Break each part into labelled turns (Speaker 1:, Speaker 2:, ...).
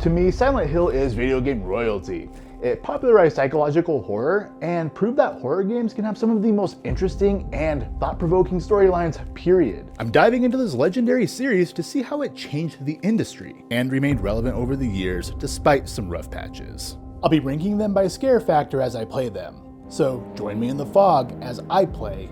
Speaker 1: To me, Silent Hill is video game royalty. It popularized psychological horror and proved that horror games can have some of the most interesting and thought-provoking storylines, period. I'm diving into this legendary series to see how it changed the industry and remained relevant over the years despite some rough patches. I'll be ranking them by scare factor as I play them, so join me in the fog as I play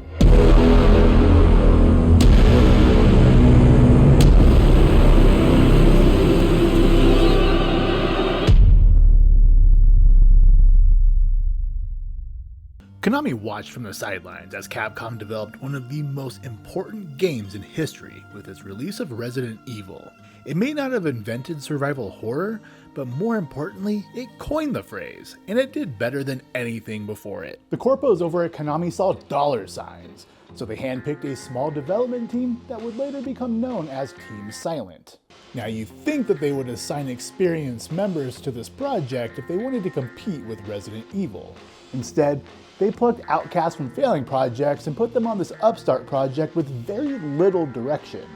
Speaker 1: Konami watched from the sidelines as Capcom developed one of the most important games in history with its release of Resident Evil. It may not have invented survival horror, but more importantly, it coined the phrase, and it did better than anything before it. The corpos over at Konami saw dollar signs, so they handpicked a small development team that would later become known as Team Silent. Now you'd think that they would assign experienced members to this project if they wanted to compete with Resident Evil. Instead, they plucked outcasts from failing projects and put them on this upstart project with very little direction.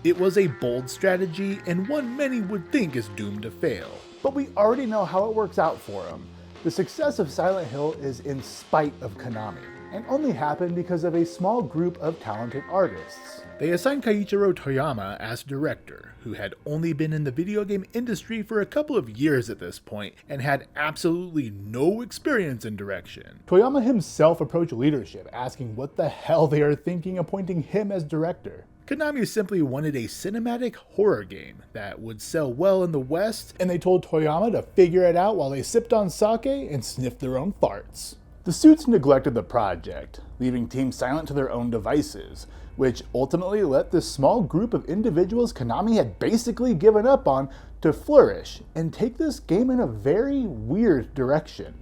Speaker 1: It was a bold strategy and one many would think is doomed to fail. But we already know how it works out for them. The success of Silent Hill is in spite of Konami, and only happened because of a small group of talented artists. They assigned Keiichiro Toyama as director, who had only been in the video game industry for a couple of years at this point and had absolutely no experience in direction. Toyama himself approached leadership, asking what the hell they are thinking appointing him as director. Konami simply wanted a cinematic horror game that would sell well in the West, and they told Toyama to figure it out while they sipped on sake and sniffed their own farts. The suits neglected the project, leaving Team Silent to their own devices, which ultimately let this small group of individuals Konami had basically given up on to flourish and take this game in a very weird direction.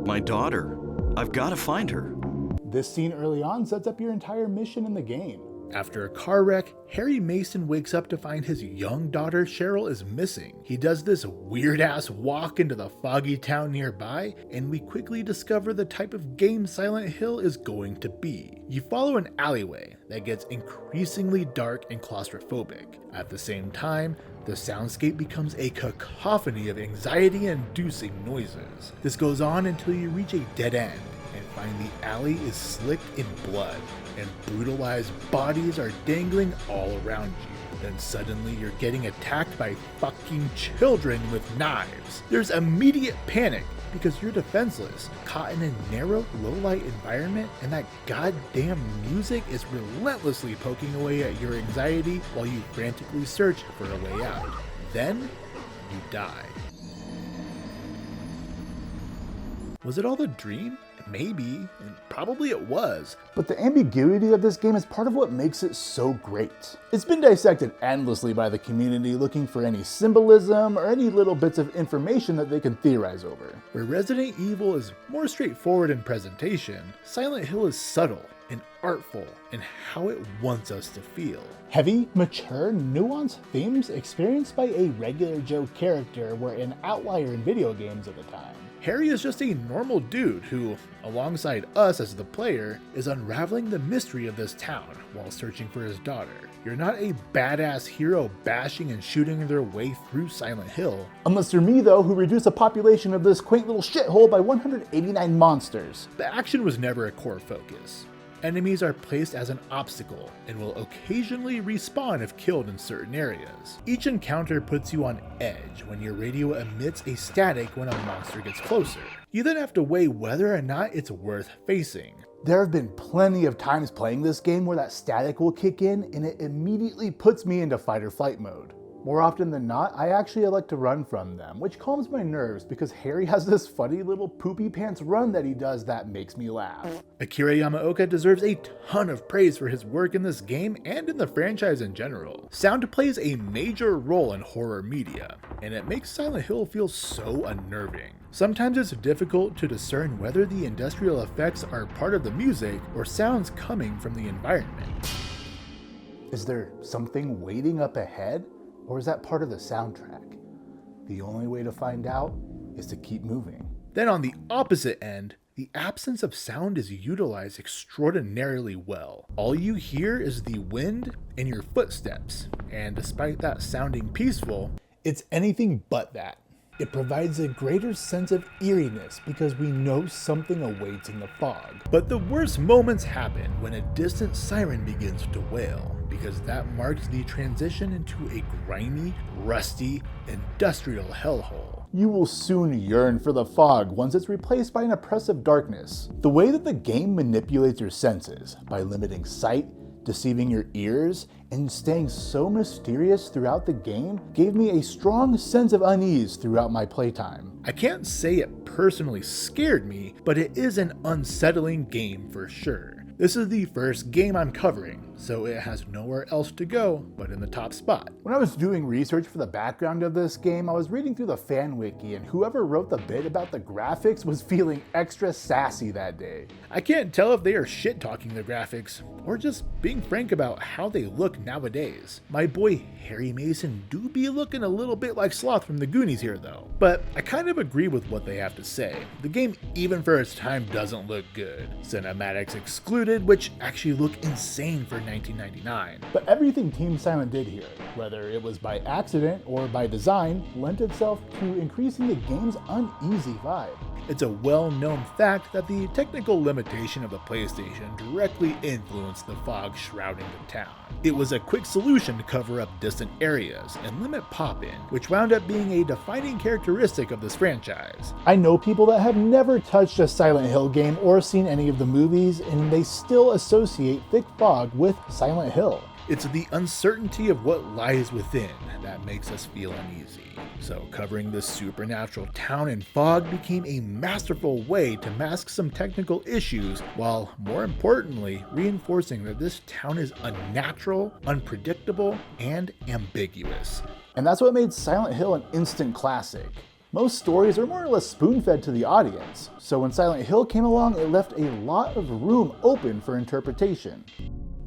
Speaker 2: My daughter. I've got to find her.
Speaker 1: This scene early on sets up your entire mission in the game. After a car wreck, Harry Mason wakes up to find his young daughter Cheryl is missing. He does this weird-ass walk into the foggy town nearby, and we quickly discover the type of game Silent Hill is going to be. You follow an alleyway that gets increasingly dark and claustrophobic. At the same time, the soundscape becomes a cacophony of anxiety-inducing noises. This goes on until you reach a dead end and find the alley is slicked in blood, and brutalized bodies are dangling all around you. Then suddenly you're getting attacked by fucking children with knives. There's immediate panic because you're defenseless, caught in a narrow, low-light environment, and that goddamn music is relentlessly poking away at your anxiety while you frantically search for a way out. Then, you die. Was it all a dream? Maybe, and probably it was. But the ambiguity of this game is part of what makes it so great. It's been dissected endlessly by the community looking for any symbolism or any little bits of information that they can theorize over. Where Resident Evil is more straightforward in presentation, Silent Hill is subtle and artful in how it wants us to feel. Heavy, mature, nuanced themes experienced by a regular Joe character were an outlier in video games at the time. Harry is just a normal dude who, alongside us as the player, is unraveling the mystery of this town while searching for his daughter. You're not a badass hero bashing and shooting their way through Silent Hill. Unless you're me though, who reduced the population of this quaint little shithole by 189 monsters. The action was never a core focus. Enemies are placed as an obstacle and will occasionally respawn if killed in certain areas. Each encounter puts you on edge when your radio emits a static when a monster gets closer. You then have to weigh whether or not it's worth facing. There have been plenty of times playing this game where that static will kick in and it immediately puts me into fight or flight mode. More often than not, I actually elect to run from them, which calms my nerves because Harry has this funny little poopy pants run that he does that makes me laugh. Akira Yamaoka deserves a ton of praise for his work in this game and in the franchise in general. Sound plays a major role in horror media, and it makes Silent Hill feel so unnerving. Sometimes it's difficult to discern whether the industrial effects are part of the music or sounds coming from the environment. Is there something waiting up ahead? Or is that part of the soundtrack? The only way to find out is to keep moving. Then on the opposite end, the absence of sound is utilized extraordinarily well. All you hear is the wind and your footsteps, and despite that sounding peaceful, It's anything but that. It provides a greater sense of eeriness because we know something awaits in the fog. But the worst moments happen when a distant siren begins to wail, because that marks the transition into a grimy, rusty, industrial hellhole. You will soon yearn for the fog once it's replaced by an oppressive darkness. The way that the game manipulates your senses, by limiting sight, deceiving your ears, and staying so mysterious throughout the game, gave me a strong sense of unease throughout my playtime. I can't say it personally scared me, but it is an unsettling game for sure. This is the first game I'm covering, so it has nowhere else to go but in the top spot. When I was doing research for the background of this game, I was reading through the fan wiki, and whoever wrote the bit about the graphics was feeling extra sassy that day. I can't tell if they are shit-talking the graphics, or just being frank about how they look nowadays. My boy Harry Mason do be looking a little bit like Sloth from the Goonies here though, but I kind of agree with what they have to say. The game, even for its time, doesn't look good. Cinematics excluded, which actually look insane for 1999. But everything Team Silent did here, whether it was by accident or by design, lent itself to increasing the game's uneasy vibe. It's a well-known fact that the technical limitation of the PlayStation directly influenced the fog shrouding the town. It was a quick solution to cover up distant areas and limit pop-in, which wound up being a defining characteristic of this franchise. I know people that have never touched a Silent Hill game or seen any of the movies, and they still associate thick fog with Silent Hill. It's the uncertainty of what lies within that makes us feel uneasy. So covering this supernatural town in fog became a masterful way to mask some technical issues, while more importantly reinforcing that this town is unnatural, unpredictable, and ambiguous. And that's what made Silent Hill an instant classic. Most stories are more or less spoon-fed to the audience, so when Silent Hill came along, it left a lot of room open for interpretation.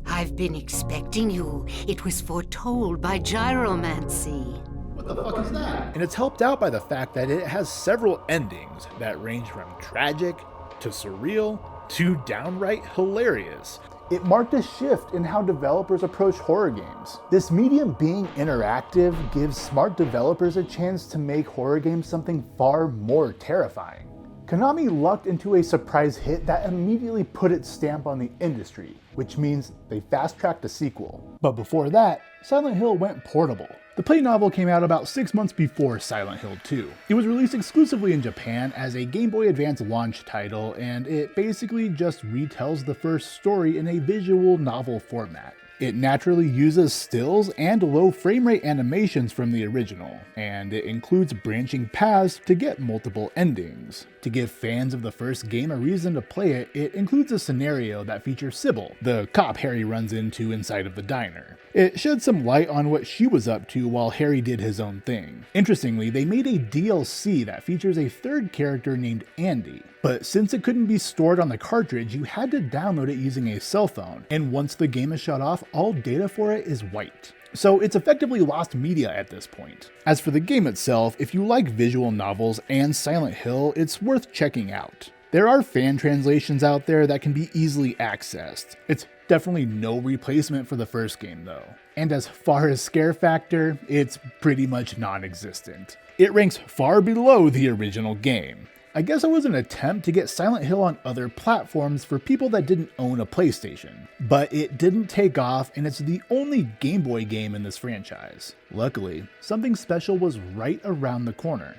Speaker 3: I've been expecting you. It was foretold by gyromancy.
Speaker 1: What the fuck is that? And it's helped out by the fact that it has several endings that range from tragic to surreal to downright hilarious. It marked a shift in how developers approach horror games. This medium being interactive gives smart developers a chance to make horror games something far more terrifying. Konami lucked into a surprise hit that immediately put its stamp on the industry, which means they fast-tracked a sequel. But before that, Silent Hill went portable. The play novel came out about 6 months before Silent Hill 2. It was released exclusively in Japan as a Game Boy Advance launch title, and it basically just retells the first story in a visual novel format. It naturally uses stills and low frame rate animations from the original, and it includes branching paths to get multiple endings. To give fans of the first game a reason to play it, it includes a scenario that features Sybil, the cop Harry runs into inside of the diner. It shed some light on what she was up to while Harry did his own thing. Interestingly, they made a DLC that features a third character named Andy. But since it couldn't be stored on the cartridge, you had to download it using a cell phone, and once the game is shut off, all data for it is wiped. So it's effectively lost media at this point. As for the game itself, if you like visual novels and Silent Hill, it's worth checking out. There are fan translations out there that can be easily accessed. It's definitely no replacement for the first game though. And as far as scare factor, it's pretty much non-existent. It ranks far below the original game. I guess it was an attempt to get Silent Hill on other platforms for people that didn't own a PlayStation, but it didn't take off, and it's the only Game Boy game in this franchise. Luckily, something special was right around the corner.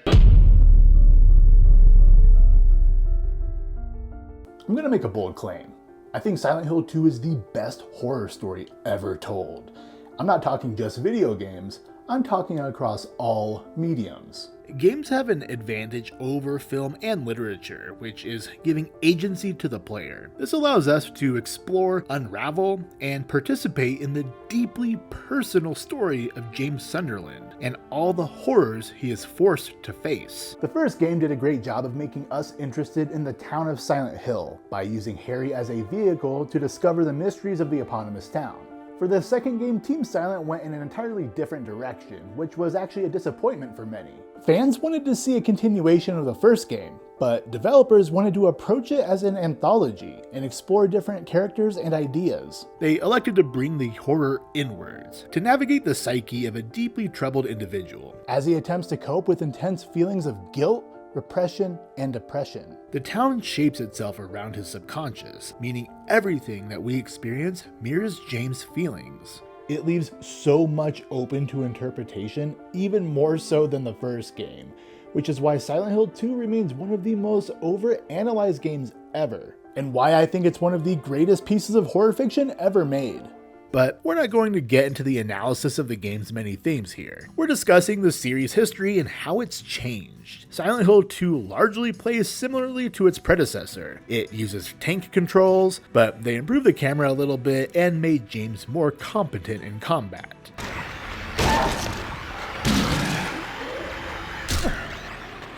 Speaker 1: I'm gonna make a bold claim. I think Silent Hill 2 is the best horror story ever told. I'm not talking just video games, I'm talking across all mediums. Games have an advantage over film and literature, which is giving agency to the player. This allows us to explore, unravel, and participate in the deeply personal story of James Sunderland and all the horrors he is forced to face. The first game did a great job of making us interested in the town of Silent Hill by using Harry as a vehicle to discover the mysteries of the eponymous town. For the second game, Team Silent went in an entirely different direction, which was actually a disappointment for many. Fans wanted to see a continuation of the first game, But developers wanted to approach it as an anthology and explore different characters and ideas. They elected to bring the horror inwards, to navigate the psyche of a deeply troubled individual, as he attempts to cope with intense feelings of guilt, repression, and depression. The town shapes itself around his subconscious, meaning everything that we experience mirrors James' feelings. It leaves so much open to interpretation, even more so than the first game, which is why Silent Hill 2 remains one of the most overanalyzed games ever, and why I think it's one of the greatest pieces of horror fiction ever made. But we're not going to get into the analysis of the game's many themes here. We're discussing the series' history and how it's changed. Silent Hill 2 largely plays similarly to its predecessor. It uses tank controls, but they improved the camera a little bit and made James more competent in combat.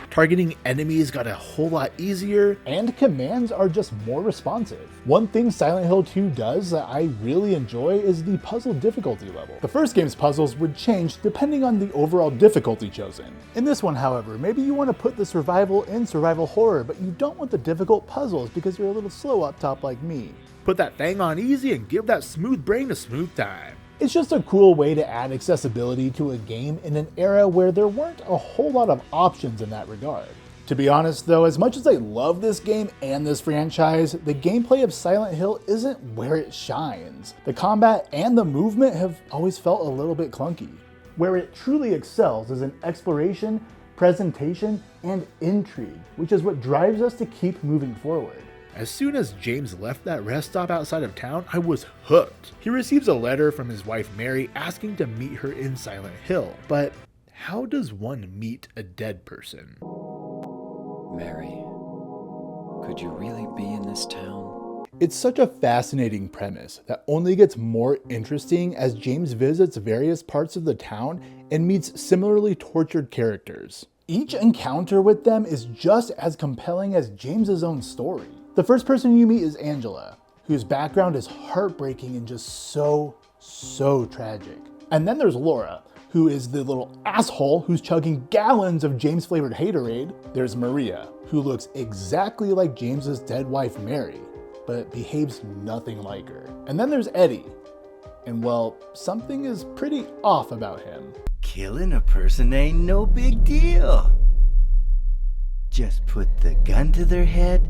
Speaker 1: Targeting enemies got a whole lot easier, and commands are just more responsive. One thing Silent Hill 2 does that I really enjoy is the puzzle difficulty level. The first game's puzzles would change depending on the overall difficulty chosen. In this one, however, maybe you want to put the survival in survival horror, but you don't want the difficult puzzles because you're a little slow up top like me. Put that thing on easy and give that smooth brain a smooth time. It's just a cool way to add accessibility to a game in an era where there weren't a whole lot of options in that regard. To be honest though, as much as I love this game and this franchise, the gameplay of Silent Hill isn't where it shines. The combat and the movement have always felt a little bit clunky. Where it truly excels is in exploration, presentation, and intrigue, which is what drives us to keep moving forward. As soon as James left that rest stop outside of town, I was hooked. He receives a letter from his wife Mary asking to meet her in Silent Hill. But how does one meet a dead person?
Speaker 4: Mary, could you really be in this town?
Speaker 1: It's such a fascinating premise that only gets more interesting as James visits various parts of the town and meets similarly tortured characters. Each encounter with them is just as compelling as James's own story. The first person you meet is Angela, whose background is heartbreaking and just so tragic. And then there's Laura, who is the little asshole who's chugging gallons of James-flavored haterade. There's Maria, who looks exactly like James's dead wife Mary, but behaves nothing like her. And then there's Eddie, and well, something is pretty off about him.
Speaker 5: Killing a person ain't no big deal. Just put the gun to their head.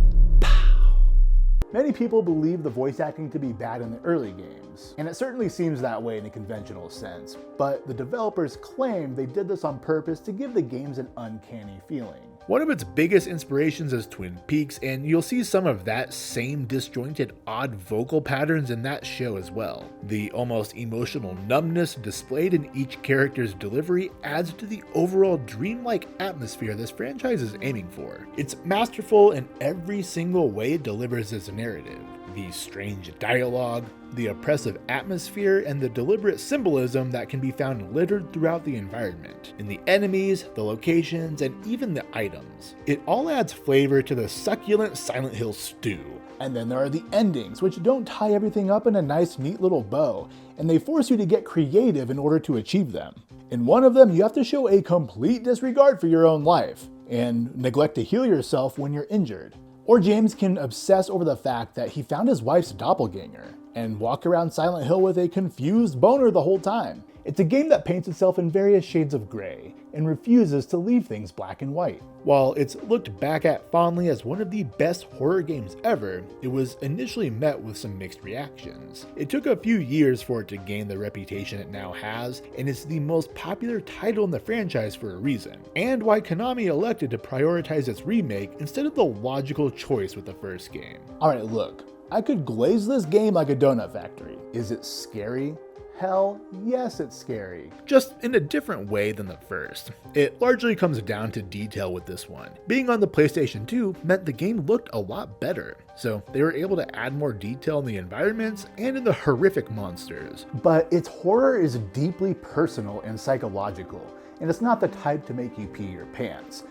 Speaker 1: Many people believe the voice acting to be bad in the early games, and it certainly seems that way in a conventional sense, but the developers claim they did this on purpose to give the games an uncanny feeling. One of its biggest inspirations is Twin Peaks, and you'll see some of that same disjointed, odd vocal patterns in that show as well. The almost emotional numbness displayed in each character's delivery adds to the overall dreamlike atmosphere this franchise is aiming for. It's masterful in every single way it delivers its narrative. The strange dialogue, the oppressive atmosphere, and the deliberate symbolism that can be found littered throughout the environment, in the enemies, the locations, and even the items. It all adds flavor to the succulent Silent Hill stew. And then there are the endings, which don't tie everything up in a nice, neat little bow, and they force you to get creative in order to achieve them. In one of them, you have to show a complete disregard for your own life, and neglect to heal yourself when you're injured. Or James can obsess over the fact that he found his wife's doppelganger, and walk around Silent Hill with a confused boner the whole time. It's a game that paints itself in various shades of gray, and refuses to leave things black and white. While it's looked back at fondly as one of the best horror games ever, it was initially met with some mixed reactions. It took a few years for it to gain the reputation it now has, and it's the most popular title in the franchise for a reason, and why Konami elected to prioritize its remake instead of the logical choice with the first game. Alright, look, I could glaze this game like a donut factory. Is it scary? Hell, yes, it's scary. Just in a different way than the first. It largely comes down to detail with this one. Being on the PlayStation 2 meant the game looked a lot better, so they were able to add more detail in the environments and in the horrific monsters. But its horror is deeply personal and psychological, and it's not the type to make you pee your pants.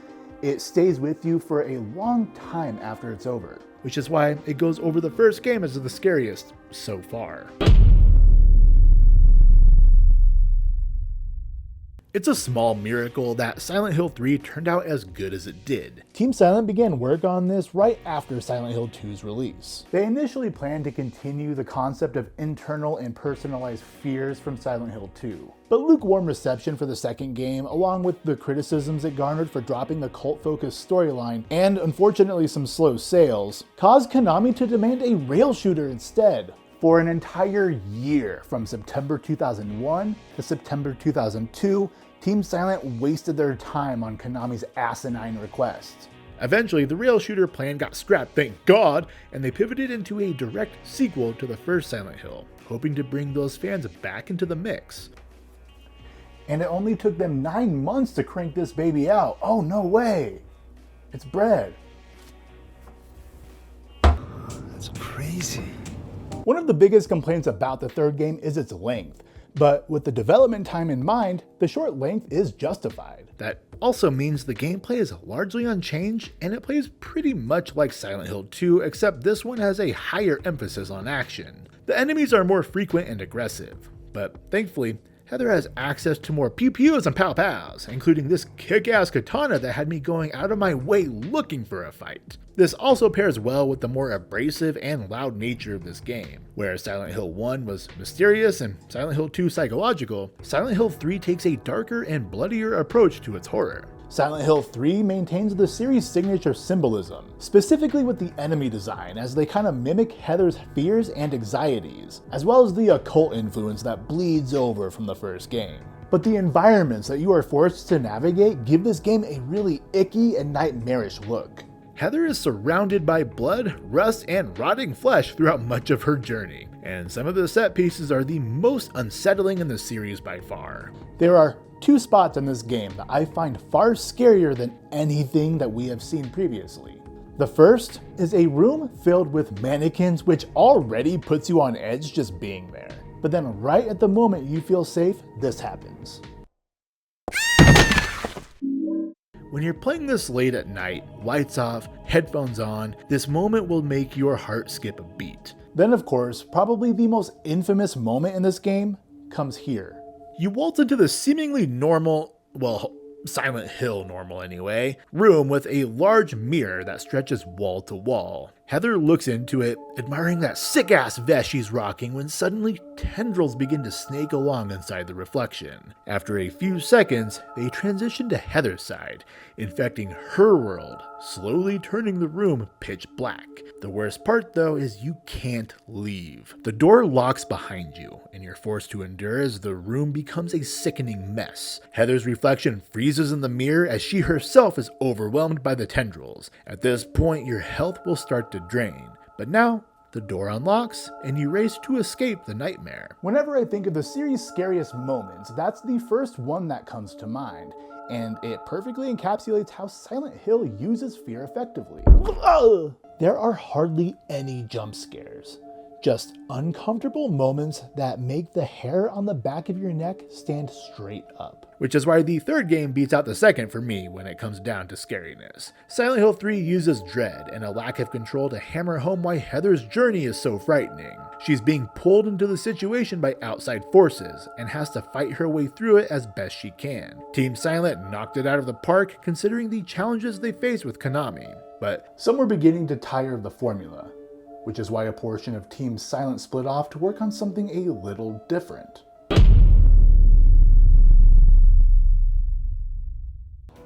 Speaker 1: It stays with you for a long time after it's over, which is why it goes over the first game as the scariest so far. It's a small miracle that Silent Hill 3 turned out as good as it did. Team Silent began work on this right after Silent Hill 2's release. They initially planned to continue the concept of internal and personalized fears from Silent Hill 2. But lukewarm reception for the second game, along with the criticisms it garnered for dropping the cult-focused storyline, and unfortunately some slow sales, caused Konami to demand a rail shooter instead. For an entire year, from September 2001 to September 2002, Team Silent wasted their time on Konami's asinine requests. Eventually, the rail shooter plan got scrapped, thank God, and they pivoted into a direct sequel to the first Silent Hill, hoping to bring those fans back into the mix. And it only took them 9 months to crank this baby out. Oh, no way! It's bread.
Speaker 5: That's crazy.
Speaker 1: One of the biggest complaints about the third game is its length, but with the development time in mind, the short length is justified. That also means the gameplay is largely unchanged and it plays pretty much like Silent Hill 2, except this one has a higher emphasis on action. The enemies are more frequent and aggressive, but thankfully, Heather has access to more pew-pews and pow-pows, including this kick-ass katana that had me going out of my way looking for a fight. This also pairs well with the more abrasive and loud nature of this game. Where Silent Hill 1 was mysterious and Silent Hill 2 psychological, Silent Hill 3 takes a darker and bloodier approach to its horror. Silent Hill 3 maintains the series' signature symbolism, specifically with the enemy design, as they kind of mimic Heather's fears and anxieties, as well as the occult influence that bleeds over from the first game. But the environments that you are forced to navigate give this game a really icky and nightmarish look. Heather is surrounded by blood, rust, and rotting flesh throughout much of her journey, and some of the set pieces are the most unsettling in the series by far. There are 2 spots in this game that I find far scarier than anything that we have seen previously. The first is a room filled with mannequins, which already puts you on edge just being there. But then right at the moment you feel safe, this happens. When you're playing this late at night, lights off, headphones on, this moment will make your heart skip a beat. Then of course, probably the most infamous moment in this game comes here. You waltz into the seemingly normal, well, Silent Hill normal anyway, room with a large mirror that stretches wall to wall. Heather looks into it, admiring that sick-ass vest she's rocking when suddenly tendrils begin to snake along inside the reflection. After a few seconds, they transition to Heather's side, infecting her world, slowly turning the room pitch black. The worst part though is you can't leave. The door locks behind you, and you're forced to endure as the room becomes a sickening mess. Heather's reflection freezes in the mirror as she herself is overwhelmed by the tendrils. At this point, your health will start to drain, but now the door unlocks and you race to escape the nightmare. Whenever I think of the series' scariest moments, that's the first one that comes to mind, and it perfectly encapsulates how Silent Hill uses fear effectively. There are hardly any jump scares, just uncomfortable moments that make the hair on the back of your neck stand straight up. Which is why the third game beats out the second for me when it comes down to scariness. Silent Hill 3 uses dread and a lack of control to hammer home why Heather's journey is so frightening. She's being pulled into the situation by outside forces and has to fight her way through it as best she can. Team Silent knocked it out of the park considering the challenges they face with Konami, but some were beginning to tire of the formula, which is why a portion of Team Silent split off to work on something a little different.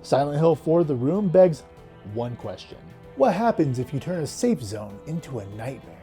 Speaker 1: Silent Hill 4: The Room begs one question. What happens if you turn a safe zone into a nightmare?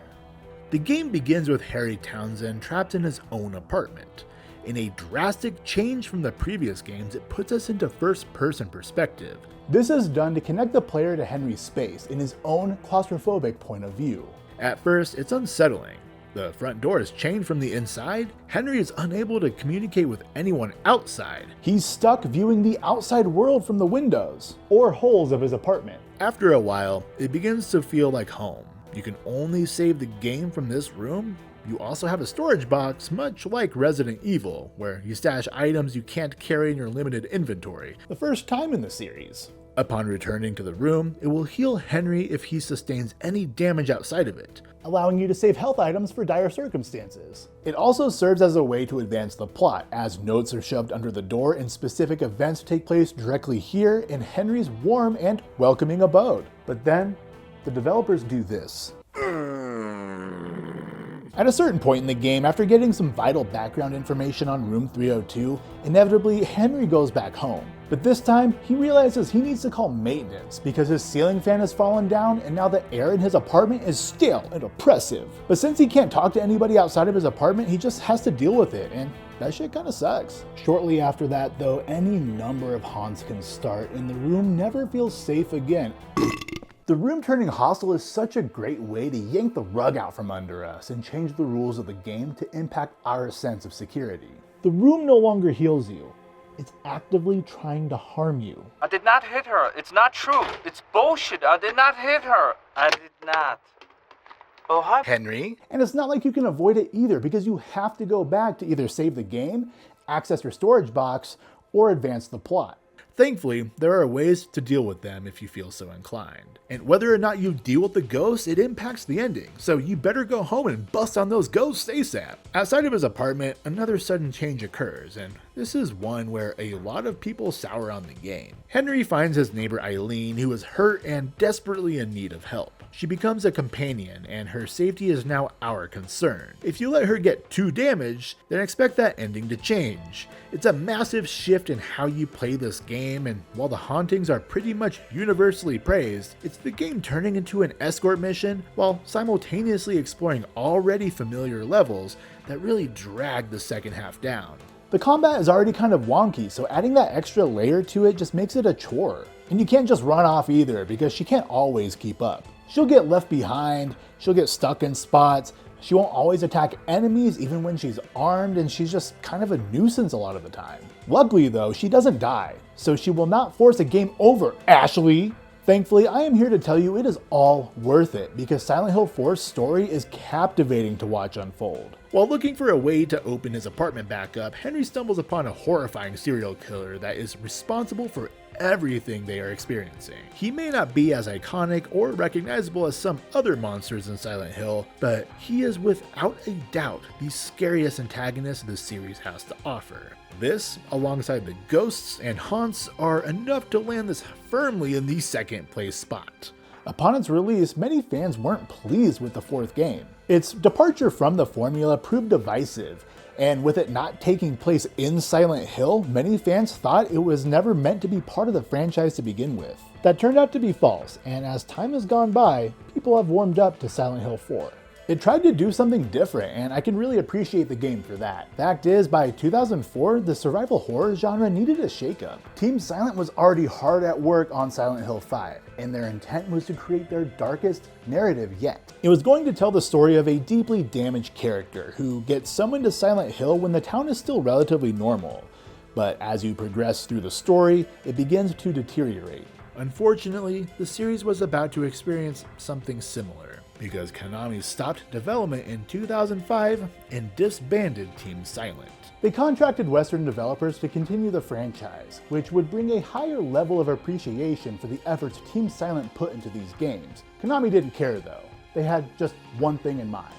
Speaker 1: The game begins with Harry Townsend trapped in his own apartment. In a drastic change from the previous games, it puts us into first-person perspective. This is done to connect the player to Henry's space in his own claustrophobic point of view. At first, it's unsettling. The front door is chained from the inside. Henry is unable to communicate with anyone outside. He's stuck viewing the outside world from the windows or holes of his apartment. After a while, it begins to feel like home. You can only save the game from this room, You also have a storage box, much like Resident Evil, where you stash items you can't carry in your limited inventory, the first time in the series. Upon returning to the room, it will heal Henry if he sustains any damage outside of it, allowing you to save health items for dire circumstances. It also serves as a way to advance the plot, as notes are shoved under the door and specific events take place directly here in Henry's warm and welcoming abode. But then, the developers do this. At a certain point in the game, after getting some vital background information on room 302, inevitably Henry goes back home. But this time, he realizes he needs to call maintenance because his ceiling fan has fallen down and now the air in his apartment is stale and oppressive. But since he can't talk to anybody outside of his apartment, he just has to deal with it, and that shit kinda sucks. Shortly after that though, any number of haunts can start and the room never feels safe again. The room turning hostile is such a great way to yank the rug out from under us and change the rules of the game to impact our sense of security. The room no longer heals you. It's actively trying to harm you.
Speaker 6: I did not hit her. It's not true. It's bullshit. I did not hit her. I did not. Oh, hi,
Speaker 1: Henry. And it's not like you can avoid it either, because you have to go back to either save the game, access your storage box, or advance the plot. Thankfully, there are ways to deal with them if you feel so inclined. And whether or not you deal with the ghosts, it impacts the ending, so you better go home and bust on those ghosts ASAP. Outside of his apartment, another sudden change occurs, and this is one where a lot of people sour on the game. Henry finds his neighbor Eileen, who is hurt and desperately in need of help. She becomes a companion, and her safety is now our concern. If you let her get too damaged, then expect that ending to change. It's a massive shift in how you play this game, and while the hauntings are pretty much universally praised, it's the game turning into an escort mission while simultaneously exploring already familiar levels that really drag the second half down. The combat is already kind of wonky, so adding that extra layer to it just makes it a chore. And you can't just run off either, because she can't always keep up. She'll get left behind, she'll get stuck in spots, she won't always attack enemies even when she's armed, and she's just kind of a nuisance a lot of the time. Luckily though, she doesn't die, so she will not force a game over, Ashley! Thankfully, I am here to tell you it is all worth it, because Silent Hill 4's story is captivating to watch unfold. While looking for a way to open his apartment back up, Henry stumbles upon a horrifying serial killer that is responsible for everything they are experiencing. He may not be as iconic or recognizable as some other monsters in Silent Hill, but he is without a doubt the scariest antagonist the series has to offer. This, alongside the ghosts and haunts, are enough to land this firmly in the second place spot. Upon its release, many fans weren't pleased with the fourth game. Its departure from the formula proved divisive, and with it not taking place in Silent Hill, many fans thought it was never meant to be part of the franchise to begin with. That turned out to be false, and as time has gone by, people have warmed up to Silent Hill 4. It tried to do something different, and I can really appreciate the game for that. Fact is, by 2004, the survival horror genre needed a shakeup. Team Silent was already hard at work on Silent Hill 5, and their intent was to create their darkest narrative yet. It was going to tell the story of a deeply damaged character who gets summoned to Silent Hill when the town is still relatively normal. But as you progress through the story, it begins to deteriorate. Unfortunately, the series was about to experience something similar, because Konami stopped development in 2005 and disbanded Team Silent. They contracted Western developers to continue the franchise, which would bring a higher level of appreciation for the efforts Team Silent put into these games. Konami didn't care though. They had just one thing in mind.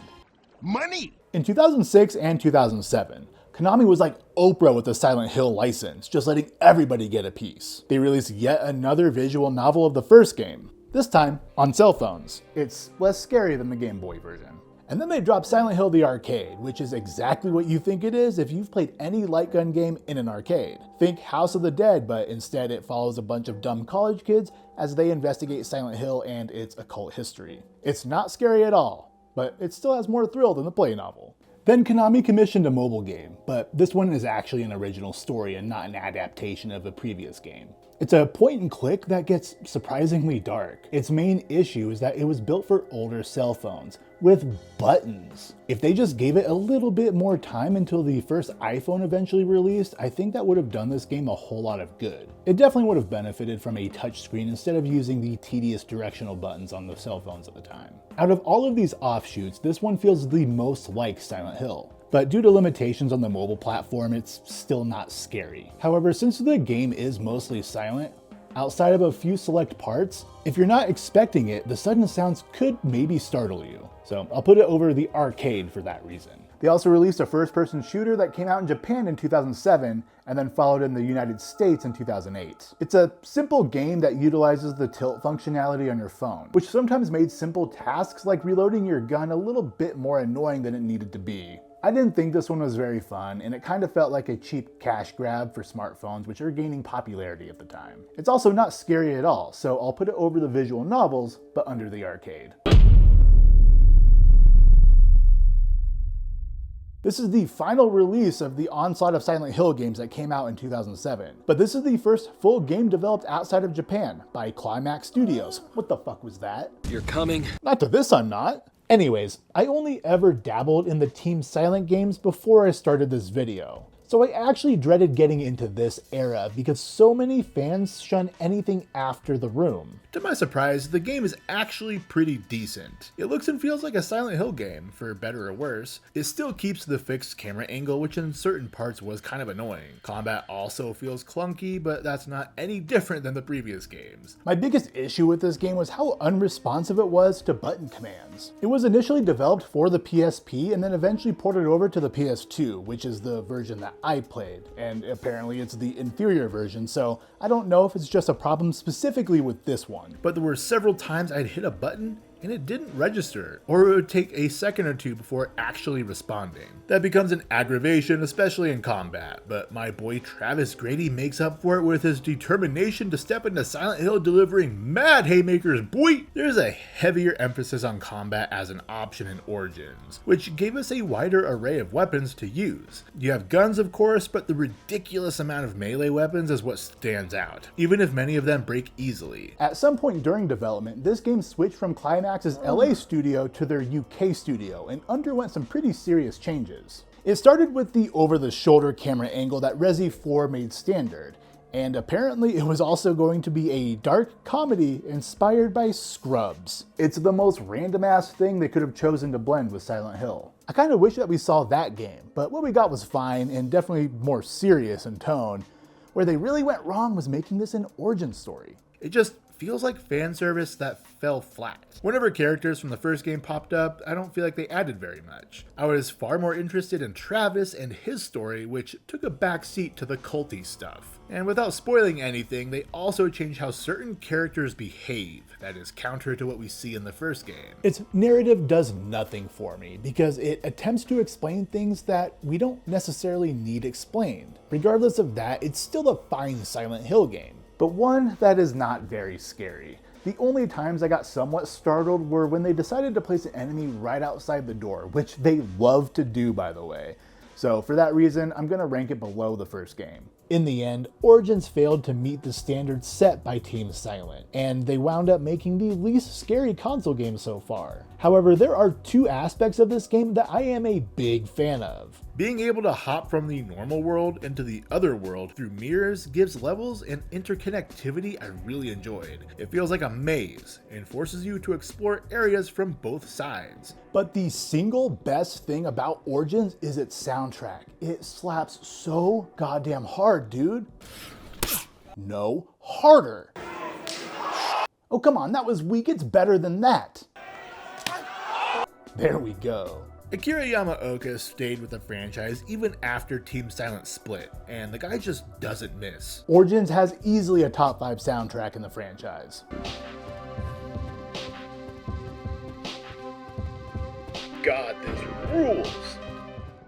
Speaker 1: Money! In 2006 and 2007, Konami was like Oprah with the Silent Hill license, just letting everybody get a piece. They released yet another visual novel of the first game, this time on cell phones. It's less scary than the Game Boy version. And then they dropped Silent Hill the Arcade, which is exactly what you think it is if you've played any light gun game in an arcade. Think House of the Dead, but instead it follows a bunch of dumb college kids as they investigate Silent Hill and its occult history. It's not scary at all, but it still has more thrill than the play novel. Then Konami commissioned a mobile game, but this one is actually an original story and not an adaptation of a previous game. It's a point and click that gets surprisingly dark. Its main issue is that it was built for older cell phones with buttons. If they just gave it a little bit more time until the first iPhone eventually released, I think that would have done this game a whole lot of good. It definitely would have benefited from a touchscreen instead of using the tedious directional buttons on the cell phones at the time. Out of all of these offshoots, this one feels the most like Silent Hill. But due to limitations on the mobile platform, it's still not scary. However, since the game is mostly silent, outside of a few select parts, if you're not expecting it, the sudden sounds could maybe startle you. So I'll put it over the arcade for that reason. They also released a first-person shooter that came out in Japan in 2007 and then followed in the United States in 2008. It's a simple game that utilizes the tilt functionality on your phone, which sometimes made simple tasks like reloading your gun a little bit more annoying than it needed to be. I didn't think this one was very fun, and it kind of felt like a cheap cash grab for smartphones, which are gaining popularity at the time. It's also not scary at all, so I'll put it over the visual novels, but under the arcade. This is the final release of the onslaught of Silent Hill games that came out in 2007. But this is the first full game developed outside of Japan by Climax Studios. What the fuck was that?
Speaker 7: You're coming.
Speaker 1: Not to this, I'm not. Anyways, I only ever dabbled in the Team Silent games before I started this video. So I actually dreaded getting into this era because so many fans shun anything after The Room.
Speaker 8: To my surprise, the game is actually pretty decent. It looks and feels like a Silent Hill game, for better or worse. It still keeps the fixed camera angle, which in certain parts was kind of annoying. Combat also feels clunky, but that's not any different than the previous games.
Speaker 1: My biggest issue with this game was how unresponsive it was to button commands. It was initially developed for the PSP and then eventually ported over to the PS2, which is the version that I played, and apparently it's the inferior version, so I don't know if it's just a problem specifically with this one.
Speaker 8: But there were several times I'd hit a button and it didn't register, or it would take a second or two before actually responding. That becomes an aggravation, especially in combat, but my boy Travis Grady makes up for it with his determination to step into Silent Hill delivering mad haymakers, boy! There's a heavier emphasis on combat as an option in Origins, which gave us a wider array of weapons to use. You have guns, of course, but the ridiculous amount of melee weapons is what stands out, even if many of them break easily.
Speaker 1: At some point during development, this game switched from Climax's LA studio to their UK studio and underwent some pretty serious changes. It started with the over-the-shoulder camera angle that Resi 4 made standard, and apparently it was also going to be a dark comedy inspired by Scrubs. It's the most random-ass thing they could have chosen to blend with Silent Hill. I kind of wish that we saw that game, but what we got was fine and definitely more serious in tone. Where they really went wrong was making this an origin story.
Speaker 8: It just feels like fan service that fell flat. Whenever characters from the first game popped up, I don't feel like they added very much. I was far more interested in Travis and his story, which took a backseat to the culty stuff. And without spoiling anything, they also changed how certain characters behave, that is counter to what we see in the first game.
Speaker 1: Its narrative does nothing for me because it attempts to explain things that we don't necessarily need explained. Regardless of that, it's still a fine Silent Hill game, but one that is not very scary. The only times I got somewhat startled were when they decided to place an enemy right outside the door, which they love to do, by the way. So for that reason, I'm gonna rank it below the first game. In the end, Origins failed to meet the standards set by Team Silent, and they wound up making the least scary console game so far. However, there are two aspects of this game that I am a big fan of.
Speaker 8: Being able to hop from the normal world into the other world through mirrors gives levels and interconnectivity I really enjoyed. It feels like a maze and forces you to explore areas from both sides.
Speaker 1: But the single best thing about Origins is its soundtrack. It slaps so goddamn hard, dude. No, harder. Oh, come on, that was weak. It's better than that. There we go.
Speaker 8: Akira Yamaoka stayed with the franchise even after Team Silent split, and the guy just doesn't miss.
Speaker 1: Origins has easily a top 5 soundtrack in the franchise.
Speaker 8: God, this rules!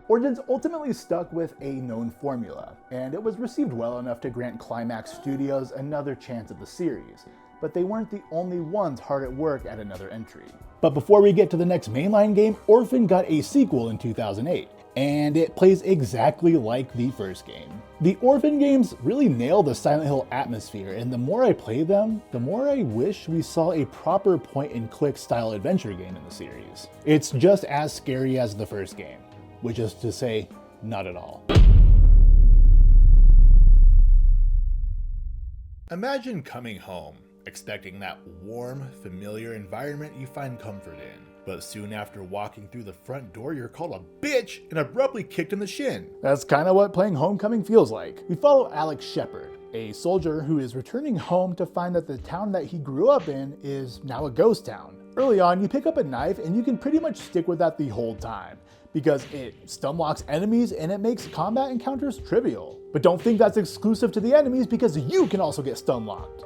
Speaker 1: Origins ultimately stuck with a known formula, and it was received well enough to grant Climax Studios another chance at the series, but they weren't the only ones hard at work at another entry. But before we get to the next mainline game, Orphan got a sequel in 2008. and it plays exactly like the first game. The Orphan games really nail the Silent Hill atmosphere, and the more I play them, the more I wish we saw a proper point-and-click style adventure game in the series. It's just as scary as the first game, which is to say, not at all.
Speaker 8: Imagine coming home, expecting that warm, familiar environment you find comfort in. But soon after walking through the front door, you're called a bitch and abruptly kicked in the shin.
Speaker 1: That's kind of what playing Homecoming feels like. We follow Alex Shepard, a soldier who is returning home to find that the town that he grew up in is now a ghost town. Early on, you pick up a knife and you can pretty much stick with that the whole time, because it stun locks enemies and it makes combat encounters trivial. But don't think that's exclusive to the enemies, because you can also get stun locked.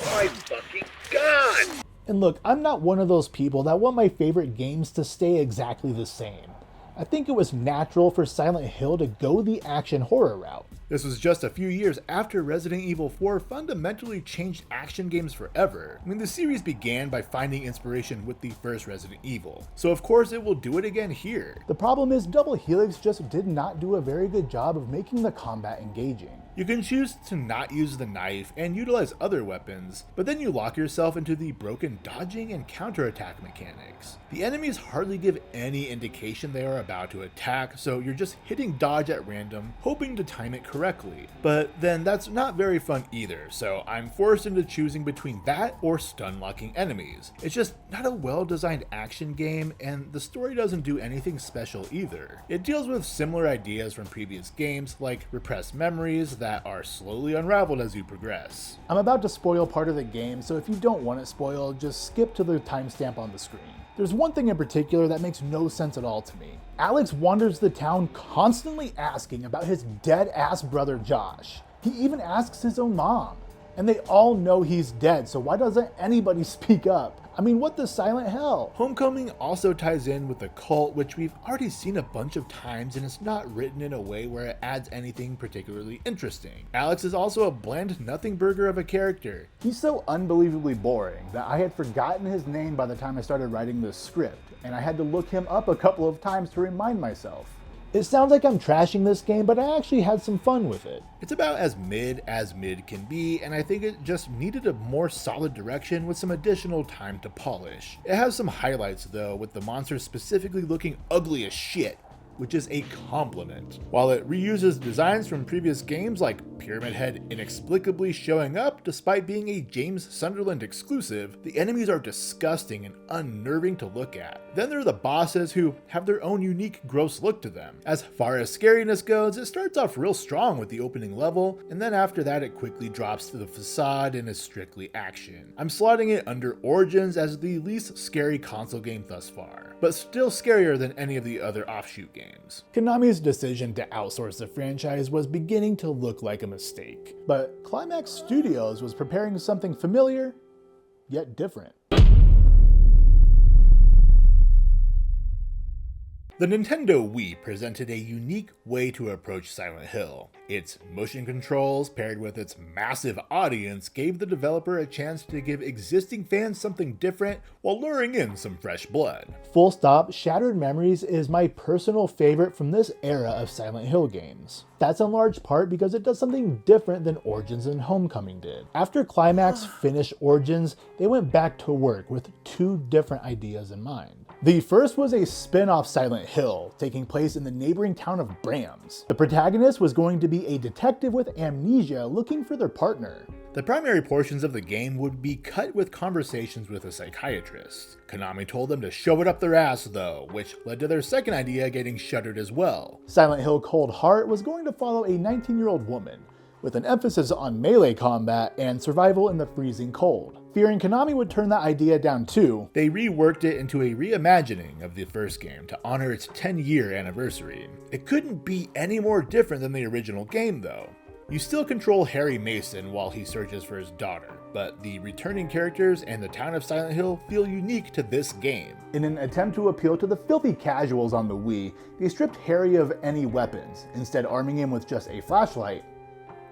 Speaker 7: My fucking god!
Speaker 1: And look, I'm not one of those people that want my favorite games to stay exactly the same. I think it was natural for Silent Hill to go the action horror route.
Speaker 8: This was just a few years after Resident Evil 4 fundamentally changed action games forever. I mean, the series began by finding inspiration with the first Resident Evil, so of course it will do it again here.
Speaker 1: The problem is Double Helix just did not do a very good job of making the combat engaging.
Speaker 8: You can choose to not use the knife and utilize other weapons, but then you lock yourself into the broken dodging and counterattack mechanics. The enemies hardly give any indication they are about to attack, so you're just hitting dodge at random, hoping to time it correctly. But then that's not very fun either, so I'm forced into choosing between that or stun locking enemies. It's just not a well-designed action game, and the story doesn't do anything special either. It deals with similar ideas from previous games, like repressed memories that are slowly unraveled as you progress.
Speaker 1: I'm about to spoil part of the game, so if you don't want it spoiled, just skip to the timestamp on the screen. There's one thing in particular that makes no sense at all to me. Alex wanders the town constantly asking about his dead-ass brother Josh. He even asks his own mom. And they all know he's dead, so why doesn't anybody speak up? I mean, what the Silent Hell?
Speaker 8: Homecoming also ties in with the cult, which we've already seen a bunch of times, and it's not written in a way where it adds anything particularly interesting. Alex is also a bland nothing burger of a character.
Speaker 1: He's so unbelievably boring that I had forgotten his name by the time I started writing this script, and I had to look him up a couple of times to remind myself. It sounds like I'm trashing this game, but I actually had some fun with it.
Speaker 8: It's about as mid can be, and I think it just needed a more solid direction with some additional time to polish. It has some highlights though, with the monsters specifically looking ugly as shit, which is a compliment. While it reuses designs from previous games, like Pyramid Head inexplicably showing up despite being a James Sunderland exclusive, the enemies are disgusting and unnerving to look at. Then there are the bosses, who have their own unique gross look to them. As far as scariness goes, it starts off real strong with the opening level, and then after that it quickly drops to the facade and is strictly action. I'm slotting it under Origins as the least scary console game thus far, but still scarier than any of the other offshoot games.
Speaker 1: Konami's decision to outsource the franchise was beginning to look like a mistake, but Climax Studios was preparing something familiar, yet different.
Speaker 8: The Nintendo Wii presented a unique way to approach Silent Hill. Its motion controls, paired with its massive audience, gave the developer a chance to give existing fans something different while luring in some fresh blood.
Speaker 1: Full stop, Shattered Memories is my personal favorite from this era of Silent Hill games. That's in large part because it does something different than Origins and Homecoming did. After Climax finished Origins, they went back to work with two different ideas in mind. The first was a spin-off Silent Hill, taking place in the neighboring town of Brams. The protagonist was going to be a detective with amnesia looking for their partner.
Speaker 8: The primary portions of the game would be cut with conversations with a psychiatrist. Konami told them to shove it up their ass though, which led to their second idea getting shuttered as well.
Speaker 1: Silent Hill Cold Heart was going to follow a 19-year-old woman, with an emphasis on melee combat and survival in the freezing cold. Fearing Konami would turn that idea down too,
Speaker 8: they reworked it into a reimagining of the first game to honor its 10-year anniversary. It couldn't be any more different than the original game though. You still control Harry Mason while he searches for his daughter, but the returning characters and the town of Silent Hill feel unique to this game.
Speaker 1: In an attempt to appeal to the filthy casuals on the Wii, they stripped Harry of any weapons, instead arming him with just a flashlight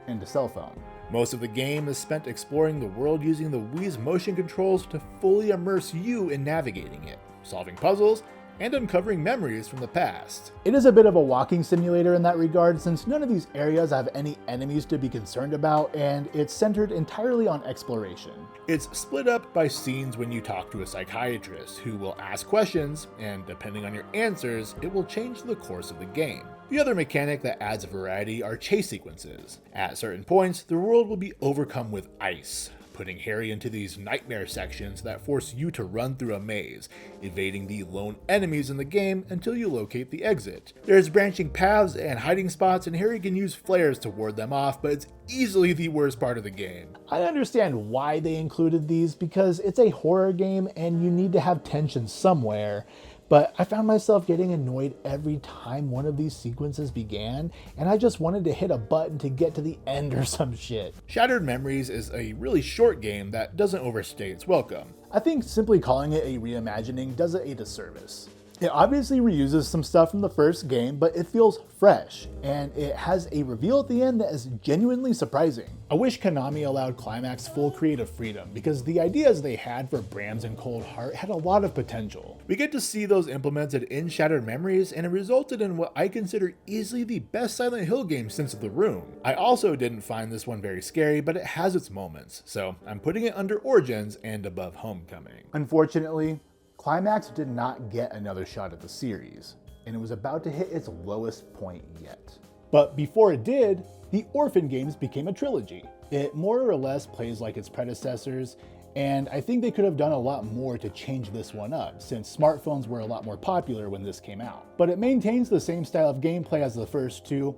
Speaker 1: and a cell phone.
Speaker 8: Most of the game is spent exploring the world using the Wii's motion controls to fully immerse you in navigating it. solving puzzles, and uncovering memories from the past.
Speaker 1: It is a bit of a walking simulator in that regard, since none of these areas have any enemies to be concerned about, and it's centered entirely on exploration.
Speaker 8: It's split up by scenes when you talk to a psychiatrist who will ask questions, and depending on your answers, it will change the course of the game. The other mechanic that adds variety are chase sequences. At certain points, the world will be overcome with ice, putting Harry into these nightmare sections that force you to run through a maze, evading the lone enemies in the game until you locate the exit. There's branching paths and hiding spots, and Harry can use flares to ward them off, but it's easily the worst part of the game.
Speaker 1: I understand why they included these, because it's a horror game and you need to have tension somewhere, but I found myself getting annoyed every time one of these sequences began, and I just wanted to hit a button to get to the end or some shit.
Speaker 8: Shattered Memories is a really short game that doesn't overstay its welcome.
Speaker 1: I think simply calling it a reimagining does it a disservice. It obviously reuses some stuff from the first game, but it feels fresh, and it has a reveal at the end that is genuinely surprising. I wish Konami allowed Climax full creative freedom, because the ideas they had for Brams and Cold Heart had a lot of potential.
Speaker 8: We get to see those implemented in Shattered Memories, and it resulted in what I consider easily the best Silent Hill game since The Room. I also didn't find this one very scary, but it has its moments, so I'm putting it under Origins and above Homecoming.
Speaker 1: Unfortunately, Climax did not get another shot at the series, and it was about to hit its lowest point yet. But before it did, the Orphan games became a trilogy. It more or less plays like its predecessors, and I think they could have done a lot more to change this one up, since smartphones were a lot more popular when this came out. But it maintains the same style of gameplay as the first two,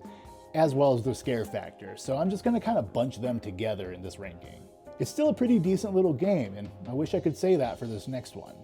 Speaker 1: as well as the scare factor, so I'm just gonna kind of bunch them together in this ranking. It's still a pretty decent little game, and I wish I could say that for this next one.